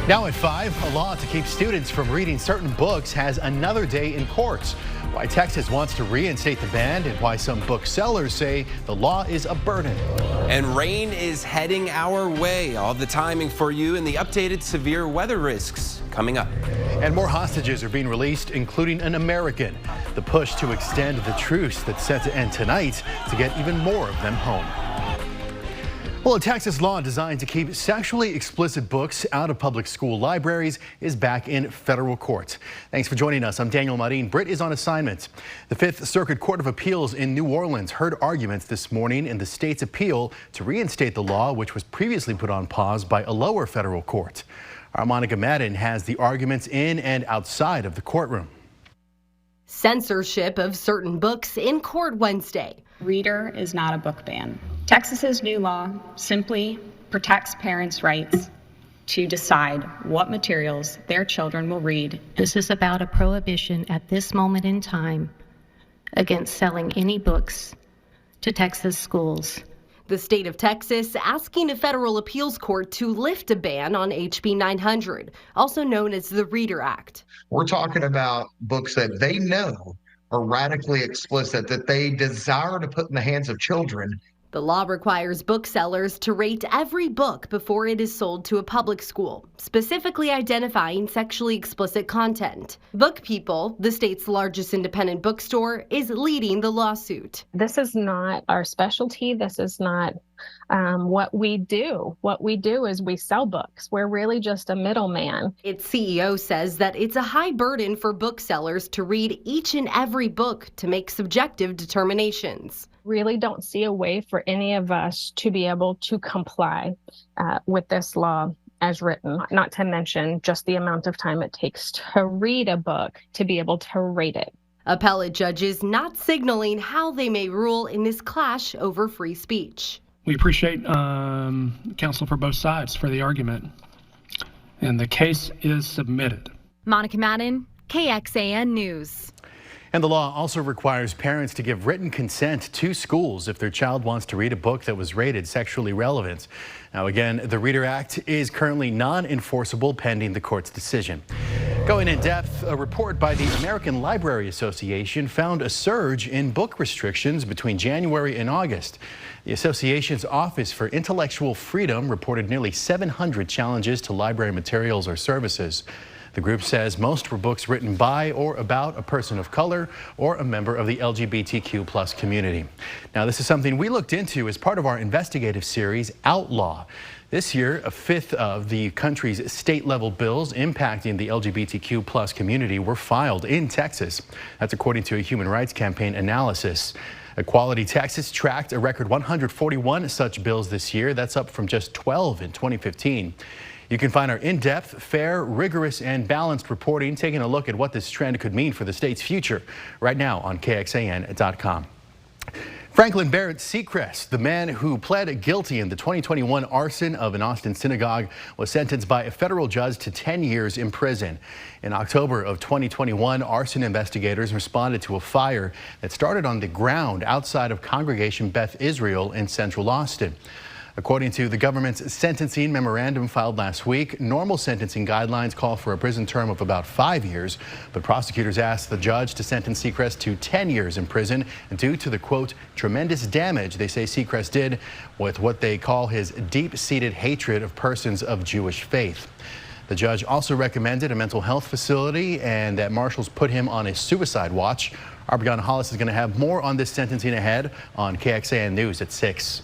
Now at 5, a law to keep students from reading certain books has another day in courts. Why Texas wants to reinstate the ban and why some booksellers say the law is a burden. And rain is heading our way. All the timing for you and the updated severe weather risks coming up. And more hostages are being released, including an American. The push to extend the truce that's set to end tonight to get even more of them home. Well, a Texas law designed to keep sexually explicit books out of public school libraries is back in federal court. Thanks for joining us. I'm Daniel Marin. Britt is on assignment. The Fifth Circuit Court of Appeals in New Orleans heard arguments this morning in the state's appeal to reinstate the law, which was previously put on pause by a lower federal court. Our Monica Madden has the arguments in and outside of the courtroom. Censorship of certain books in court Wednesday. Reader is not a book ban. Texas's new law simply protects parents' rights to decide what materials their children will read. This is about a prohibition at this moment in time against selling any books to Texas schools. The state of Texas asking a federal appeals court to lift a ban on HB 900, also known as the Reader Act. We're talking about books that they know are radically explicit, that they desire to put in the hands of children. The law requires booksellers to rate every book before it is sold to a public school, specifically identifying sexually explicit content. Book People, the state's largest independent bookstore, is leading the lawsuit. This is not our specialty. This is not what we do. What we do is we sell books. We're really just a middleman. Its CEO says that it's a high burden for booksellers to read each and every book to make subjective determinations. Really don't see a way for any of us to be able to comply with this law as written, not to mention just the amount of time it takes to read a book to be able to rate it. Appellate judges not signaling how they may rule in this clash over free speech. We appreciate counsel for both sides for the argument, and the case is submitted. Monica Madden, KXAN News. And the law also requires parents to give written consent to schools if their child wants to read a book that was rated sexually relevant. Now, again, the Reader Act is currently non-enforceable pending the court's decision. Going in depth, a report by the American Library Association found a surge in book restrictions between January and August. The association's Office for Intellectual Freedom reported nearly 700 challenges to library materials or services. The group says most were books written by or about a person of color or a member of the LGBTQ+ community. Now, this is something we looked into as part of our investigative series, Outlaw. This year, a fifth of the country's state-level bills impacting the LGBTQ+ community were filed in Texas. That's according to a Human Rights Campaign analysis. Equality Texas tracked a record 141 such bills this year. That's up from just 12 in 2015. You can find our in-depth, fair, rigorous, and balanced reporting taking a look at what this trend could mean for the state's future right now on KXAN.com. Franklin Barrett Seacrest, the man who pled guilty in the 2021 arson of an Austin synagogue, was sentenced by a federal judge to 10 years in prison. In October of 2021, arson investigators responded to a fire that started on the ground outside of Congregation Beth Israel in central Austin. According to the government's sentencing memorandum filed last week, normal sentencing guidelines call for a prison term of about 5 years, but prosecutors asked the judge to sentence Seacrest to 10 years in prison due to the, quote, tremendous damage they say Seacrest did with what they call his deep-seated hatred of persons of Jewish faith. The judge also recommended a mental health facility and that marshals put him on a suicide watch. Our Brianna Hollis is going to have more on this sentencing ahead on KXAN News at 6.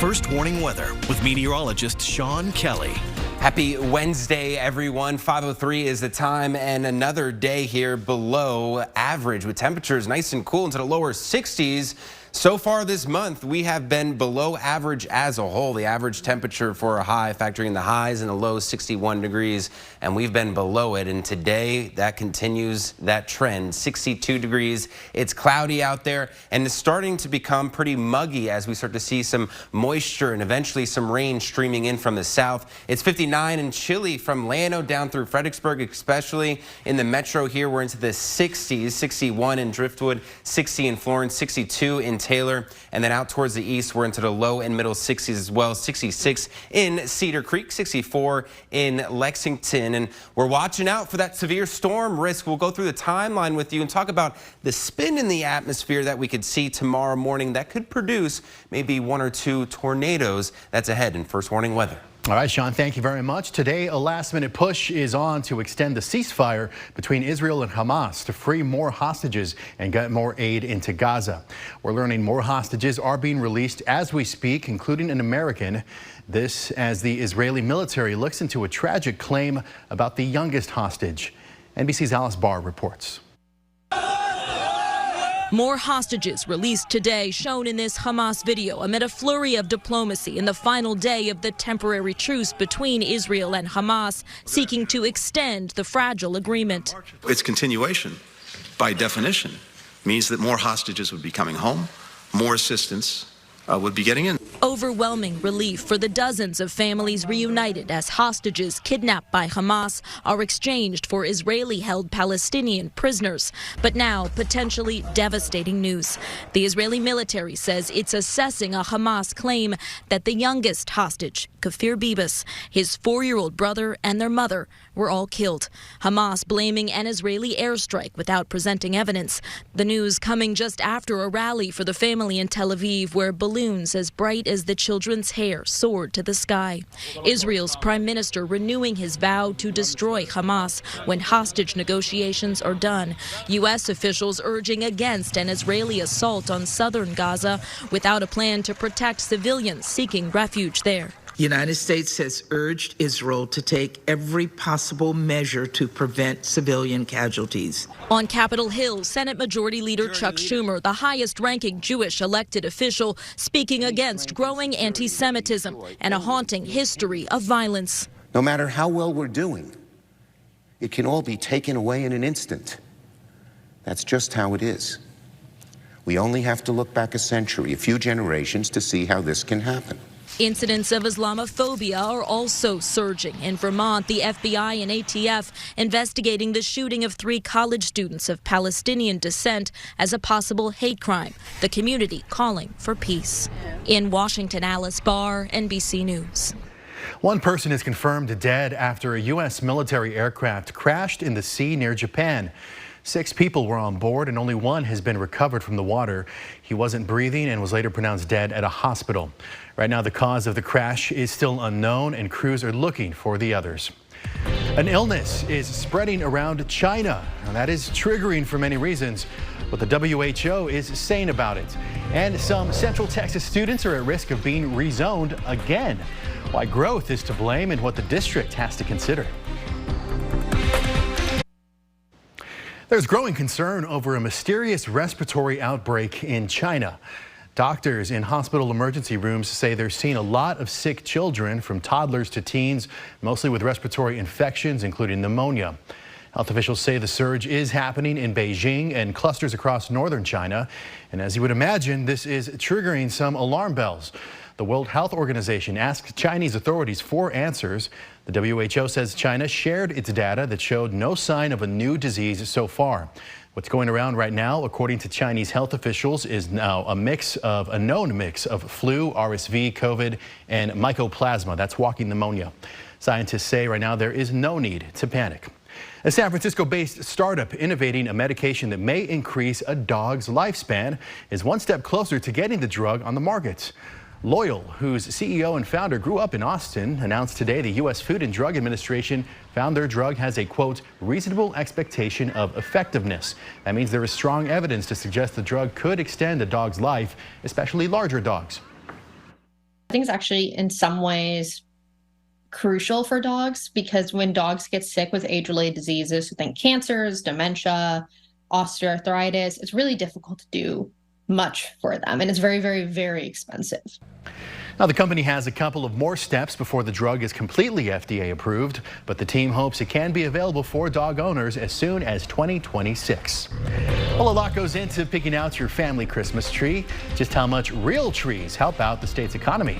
First warning weather with meteorologist Sean Kelly. Happy Wednesday, everyone. 5:03 is the time, and another day here below average with temperatures nice and cool into the lower 60s. So far this month, we have been below average as a whole. The average temperature for a high, factoring the highs and the lows, 61 degrees, and we've been below it. And today, that continues that trend, 62 degrees. It's cloudy out there, and it's starting to become pretty muggy as we start to see some moisture and eventually some rain streaming in from the south. It's 59 and chilly from Llano down through Fredericksburg, especially in the metro here. We're into the 60s, 61 in Driftwood, 60 in Florence, 62 in Taylor. And then out towards the east, we're into the low and middle 60s as well. 66 in Cedar Creek, 64 in Lexington. And we're watching out for that severe storm risk. We'll go through the timeline with you and talk about the spin in the atmosphere that we could see tomorrow morning that could produce maybe 1 or 2 tornadoes. That's ahead in First Warning Weather. All right, Sean, thank you very much. Today, a last-minute push is on to extend the ceasefire between Israel and Hamas to free more hostages and get more aid into Gaza. We're learning more hostages are being released as we speak, including an American. This as the Israeli military looks into a tragic claim about the youngest hostage. NBC's Alice Barr reports. More hostages released today, shown in this Hamas video amid a flurry of diplomacy in the final day of the temporary truce between Israel and Hamas, seeking to extend the fragile agreement. Its continuation, by definition, means that more hostages would be coming home, more assistance would be getting in. Overwhelming relief for the dozens of families reunited as hostages kidnapped by Hamas are exchanged for Israeli-held Palestinian prisoners. But now, potentially devastating news. The Israeli military says it's assessing a Hamas claim that the youngest hostage, Kafir Bibas, his 4-year-old brother and their mother were all killed. Hamas blaming an Israeli airstrike without presenting evidence. The news coming just after a rally for the family in Tel Aviv where balloons as bright as the children's hair soared to the sky. Israel's prime minister renewing his vow to destroy Hamas when hostage negotiations are done. U.S. officials urging against an Israeli assault on southern Gaza without a plan to protect civilians seeking refuge there. The United States has urged Israel to take every possible measure to prevent civilian casualties. On Capitol Hill, Senate Majority Leader Chuck Schumer, the highest-ranking Jewish elected official, speaking against growing anti-Semitism and a haunting history of violence. No matter how well we're doing, it can all be taken away in an instant. That's just how it is. We only have to look back a century, a few generations, to see how this can happen. Incidents of Islamophobia are also surging. In Vermont, the FBI and ATF investigating the shooting of 3 college students of Palestinian descent as a possible hate crime. The community calling for peace. In Washington, Alice Barr, NBC News. One person is confirmed dead after a U.S. military aircraft crashed in the sea near Japan. 6 people were on board and only 1 has been recovered from the water. He wasn't breathing and was later pronounced dead at a hospital. Right now, the cause of the crash is still unknown and crews are looking for the others. An illness is spreading around China. Now, that is triggering for many reasons. What the WHO is saying about it. And some Central Texas students are at risk of being rezoned again. Why growth is to blame and what the district has to consider. There's growing concern over a mysterious respiratory outbreak in China. Doctors in hospital emergency rooms say they're seeing a lot of sick children, from toddlers to teens, mostly with respiratory infections, including pneumonia. Health officials say the surge is happening in Beijing and clusters across northern China. And as you would imagine, this is triggering some alarm bells. The World Health Organization asked Chinese authorities for answers. The WHO says China shared its data that showed no sign of a new disease so far. What's going around right now, according to Chinese health officials, is now a known mix of flu, RSV, COVID, and mycoplasma. That's walking pneumonia. Scientists say right now there is no need to panic. A San Francisco-based startup innovating a medication that may increase a dog's lifespan is one step closer to getting the drug on the market. Loyal, whose CEO and founder grew up in Austin, announced today the U.S. Food and Drug Administration found their drug has a, quote, reasonable expectation of effectiveness. That means there is strong evidence to suggest the drug could extend a dog's life, especially larger dogs. I think it's actually in some ways crucial for dogs, because when dogs get sick with age-related diseases, so think cancers, dementia, osteoarthritis, it's really difficult to do much for them, and it's very, very, very expensive. Now, the company has a couple of more steps before the drug is completely FDA approved, but the team hopes it can be available for dog owners as soon as 2026. Well, a lot goes into picking out your family Christmas tree. Just how much real trees help out the state's economy.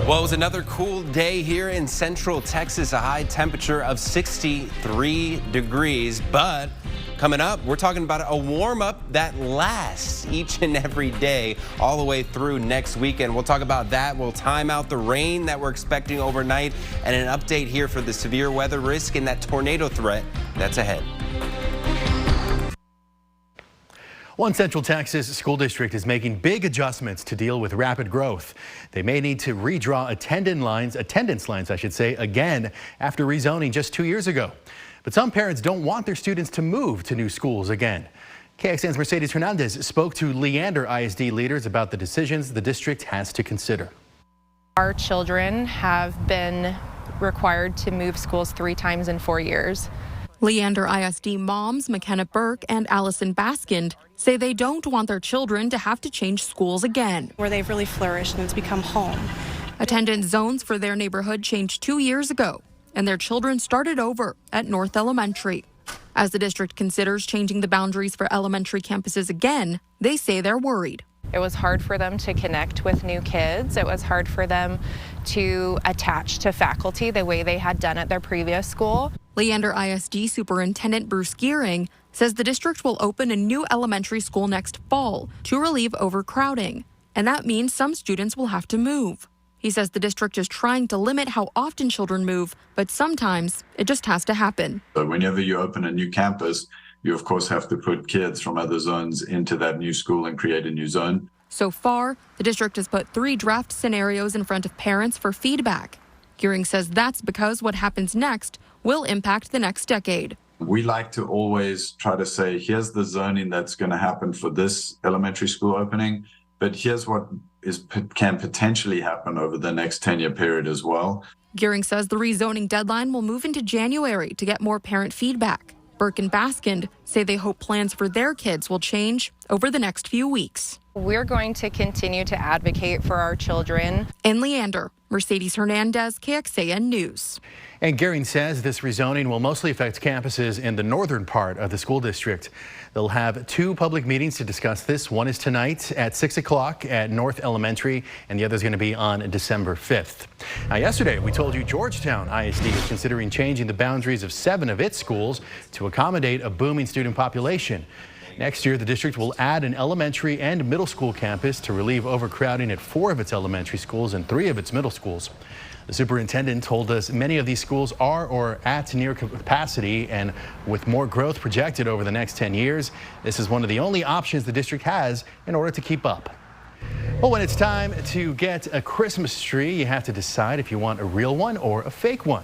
Well, it was another cool day here in Central Texas, a high temperature of 63 degrees, but Coming up, we're talking about a warm-up that lasts each and every day all the way through next weekend. We'll talk about that. We'll time out the rain that we're expecting overnight and an update here for the severe weather risk and that tornado threat that's ahead. One Central Texas school district is making big adjustments to deal with rapid growth. They may need to redraw attendance lines, again after rezoning just 2 years ago. But some parents don't want their students to move to new schools again. KXAN's Mercedes Hernandez spoke to Leander ISD leaders about the decisions the district has to consider. Our children have been required to move schools 3 times in 4 years. Leander ISD moms McKenna Burke and Allison Baskind say they don't want their children to have to change schools again. Where they've really flourished and it's become home. Attendance zones for their neighborhood changed 2 years ago, and their children started over at North Elementary. As the district considers changing the boundaries for elementary campuses again, they say they're worried. It was hard for them to connect with new kids. It was hard for them to attach to faculty the way they had done at their previous school. Leander ISD Superintendent Bruce Gearing says the district will open a new elementary school next fall to relieve overcrowding, and that means some students will have to move. He says the district is trying to limit how often children move, but sometimes it just has to happen. So whenever you open a new campus, you of course have to put kids from other zones into that new school and create a new zone. So far, the district has put 3 draft scenarios in front of parents for feedback. Gearing says that's because what happens next will impact the next decade. We like to always try to say, here's the zoning that's going to happen for this elementary school opening, but here's what can potentially happen over the next 10-year period as well. Gearing says the rezoning deadline will move into January to get more parent feedback. Burke and Baskind say they hope plans for their kids will change over the next few weeks. We're going to continue to advocate for our children. In Leander, Mercedes Hernandez, KXAN News. And Gearing says this rezoning will mostly affect campuses in the northern part of the school district. They'll have 2 public meetings to discuss this. One is tonight at 6 o'clock at North Elementary, and the other is going to be on December 5th. Now, yesterday, we told you Georgetown ISD is considering changing the boundaries of 7 of its schools to accommodate a booming student population. Next year, the district will add an elementary and middle school campus to relieve overcrowding at 4 of its elementary schools and 3 of its middle schools. The superintendent told us many of these schools are or at near capacity, and with more growth projected over the next 10 years, this is one of the only options the district has in order to keep up. Well, when it's time to get a Christmas tree, you have to decide if you want a real one or a fake one.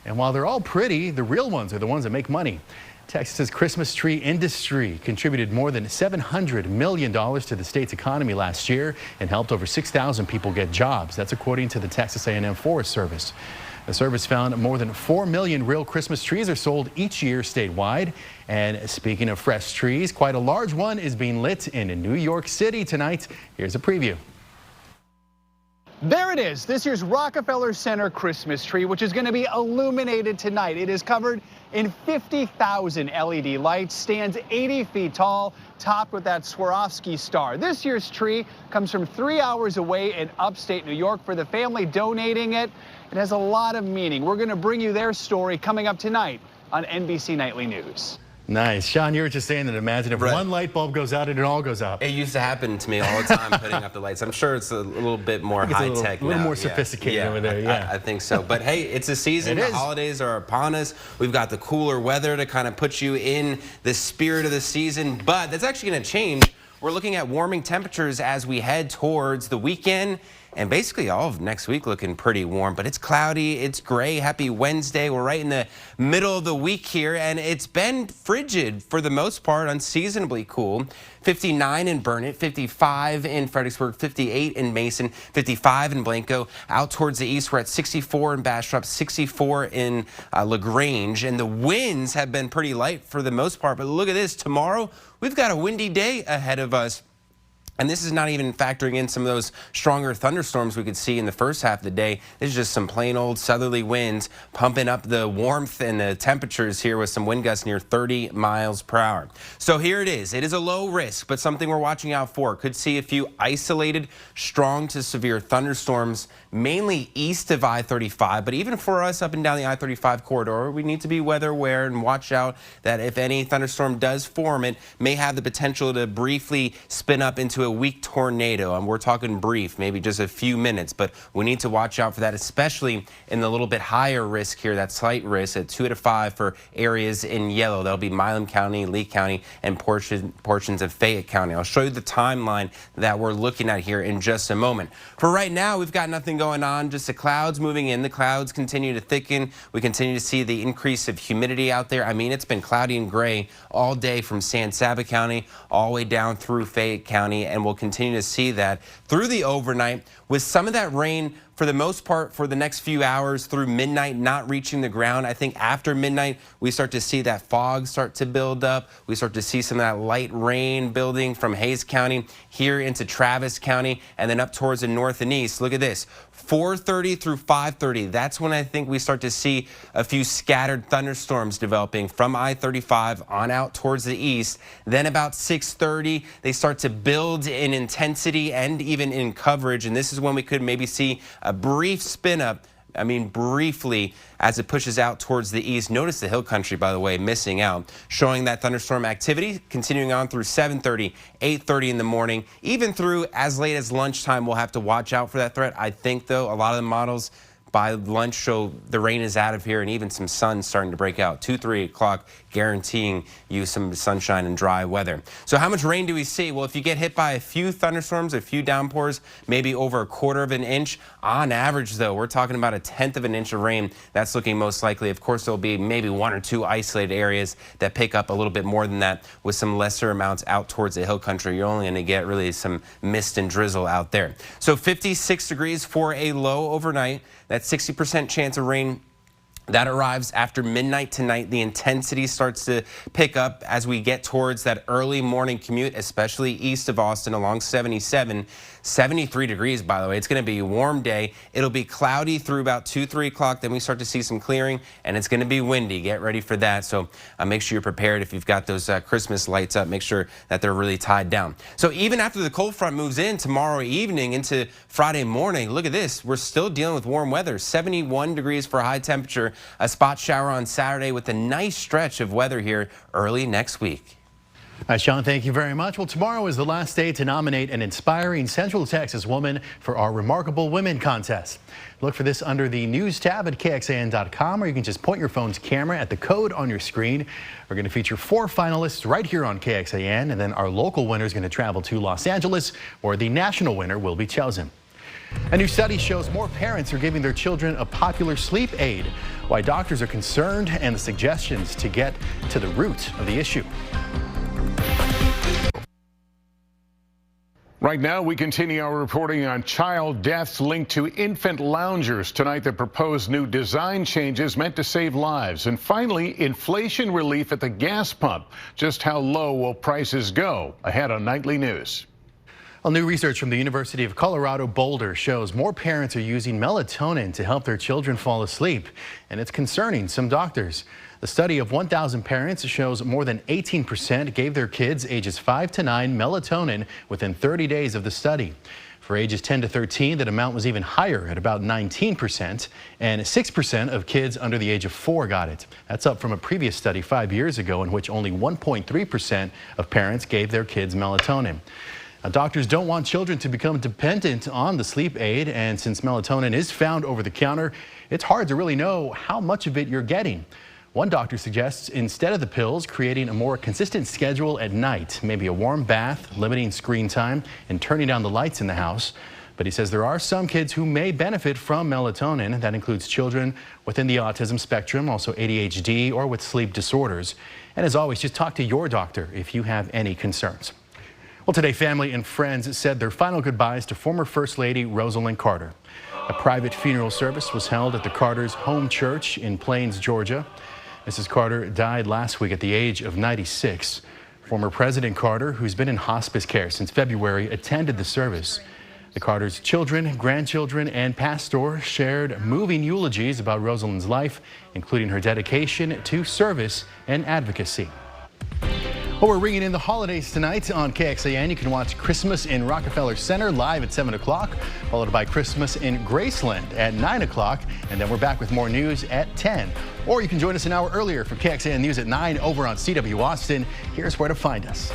And while they're all pretty, the real ones are the ones that make money. Texas's Christmas tree industry contributed more than $700 million to the state's economy last year and helped over 6,000 people get jobs. That's according to the Texas A&M Forest Service. The service found more than 4 million real Christmas trees are sold each year statewide. And speaking of fresh trees, quite a large one is being lit in New York City tonight. Here's a preview. There it is, this year's Rockefeller Center Christmas tree, which is going to be illuminated tonight. It is covered in 50,000 LED lights, stands 80 feet tall, topped with that Swarovski star. This year's tree comes from 3 hours away in upstate New York. For the family donating it, it has a lot of meaning. We're going to bring you their story coming up tonight on NBC Nightly News. Nice. Sean, you were just saying that imagine if one light bulb goes out and it all goes out. It used to happen to me all the time putting up the lights. I'm sure it's a little bit more high-tech now. A little more sophisticated over there, yeah. I think so. But hey, it's a season. The holidays are upon us. We've got the cooler weather to kind of put you in the spirit of the season. But that's actually going to change. We're looking at warming temperatures as we head towards the weekend. And basically all of next week looking pretty warm, but it's cloudy, it's gray. Happy Wednesday. We're right in the middle of the week here, and it's been frigid for the most part, unseasonably cool. 59 in Burnett, 55 in Fredericksburg, 58 in Mason, 55 in Blanco. Out towards the east, we're at 64 in Bastrop, 64 in LaGrange. And the winds have been pretty light for the most part, but look at this. Tomorrow, we've got a windy day ahead of us. And this is not even factoring in some of those stronger thunderstorms we could see in the first half of the day. This is just some plain old southerly winds pumping up the warmth and the temperatures here with some wind gusts near 30 miles per hour. So here it is. It is a low risk, but something we're watching out for. Could see a few isolated, strong to severe thunderstorms, mainly east of I-35. But even for us up and down the I-35 corridor, we need to be weather aware and watch out that if any thunderstorm does form, it may have the potential to briefly spin up into a weak tornado, and we're talking brief, maybe just a few minutes, but we need to watch out for that, especially in the little bit higher risk here, that slight risk at 2 to 5 for areas in yellow. That'll be Milam County, Lee County, and portions of Fayette County. I'll show you the timeline that we're looking at here in just a moment. For right now, we've got nothing going on, just the clouds moving in. The clouds continue to thicken. We continue to see the increase of humidity out there. I mean, it's been cloudy and gray all day from San Saba County all the way down through Fayette County, and we'll continue to see that through the overnight with some of that rain for the most part for the next few hours through midnight not reaching the ground. I think after midnight we start to see that fog start to build up. We start to see some of that light rain building from Hays County here into Travis County and then up towards the north and east. Look at this. 4:30 through 5:30, that's when I think we start to see a few scattered thunderstorms developing from I-35 on out towards the east. Then about 6:30, they start to build in intensity and even in coverage, and this is when we could maybe see a brief spin up. I mean, briefly as it pushes out towards the east. Notice the hill country, by the way, missing out, showing that thunderstorm activity continuing on through 7:30, 8:30 in the morning, even through as late as lunchtime. We'll have to watch out for that threat. I think, though, a lot of the models by lunch show the rain is out of here and even some sun starting to break out. 2, 3 o'clock guaranteeing you some sunshine and dry weather. So how much rain do we see? Well, if you get hit by a few thunderstorms, a few downpours, maybe over 1/4 of an inch. On average, though, we're talking about 1/10 of an inch of rain. That's looking most likely. Of course, there'll be maybe 1 or 2 isolated areas that pick up a little bit more than that with some lesser amounts out towards the hill country. You're only going to get really some mist and drizzle out there. So 56 degrees for a low overnight. That 60% chance of rain that arrives after midnight tonight. The intensity starts to pick up as we get towards that early morning commute, especially east of Austin along 77. 73 degrees, by the way. It's going to be a warm day. It'll be cloudy through about 2, 3 o'clock. Then we start to see some clearing, and it's going to be windy. Get ready for that. So make sure you're prepared. If you've got those Christmas lights up, make sure that they're really tied down. So even after the cold front moves in tomorrow evening into Friday morning, look at this. We're still dealing with warm weather. 71 degrees for high temperature. A spot shower on Saturday with a nice stretch of weather here early next week. All right, Sean, thank you very much. Well, tomorrow is the last day to nominate an inspiring Central Texas woman for our Remarkable Women contest. Look for this under the news tab at KXAN.com, or you can just point your phone's camera at the code on your screen. We're going to feature 4 finalists right here on KXAN, and then our local winner is going to travel to Los Angeles, where the national winner will be chosen. A new study shows more parents are giving their children a popular sleep aid, why doctors are concerned, and the suggestions to get to the root of the issue. Right now, we continue our reporting on child deaths linked to infant loungers. Tonight, the proposed new design changes meant to save lives. And finally, inflation relief at the gas pump. Just how low will prices go? Ahead on Nightly News. Well, new research from the University of Colorado Boulder shows more parents are using melatonin to help their children fall asleep, and it's concerning some doctors. The study of 1,000 parents shows more than 18% gave their kids ages 5 to 9 melatonin within 30 days of the study. For ages 10 to 13, that amount was even higher at about 19%, and 6% of kids under the age of 4 got it. That's up from a previous study 5 years ago in which only 1.3% of parents gave their kids melatonin. Now, doctors don't want children to become dependent on the sleep aid, and since melatonin is found over the counter, it's hard to really know how much of it you're getting. One doctor suggests instead of the pills, creating a more consistent schedule at night, maybe a warm bath, limiting screen time, and turning down the lights in the house. But he says there are some kids who may benefit from melatonin. That includes children within the autism spectrum, also ADHD, or with sleep disorders. And as always, just talk to your doctor if you have any concerns. Well, today, family and friends said their final goodbyes to former First Lady Rosalind Carter. A private funeral service was held at the Carter's home church in Plains, Georgia. Mrs. Carter died last week at the age of 96. Former President Carter, who's been in hospice care since February, attended the service. The Carters' children, grandchildren, and pastor shared moving eulogies about Rosalind's life, including her dedication to service and advocacy. Well, we're ringing in the holidays tonight on KXAN. You can watch Christmas in Rockefeller Center live at 7 o'clock, followed by Christmas in Graceland at 9 o'clock, and then we're back with more news at 10. Or you can join us an hour earlier for KXAN News at 9 over on CW Austin. Here's where to find us.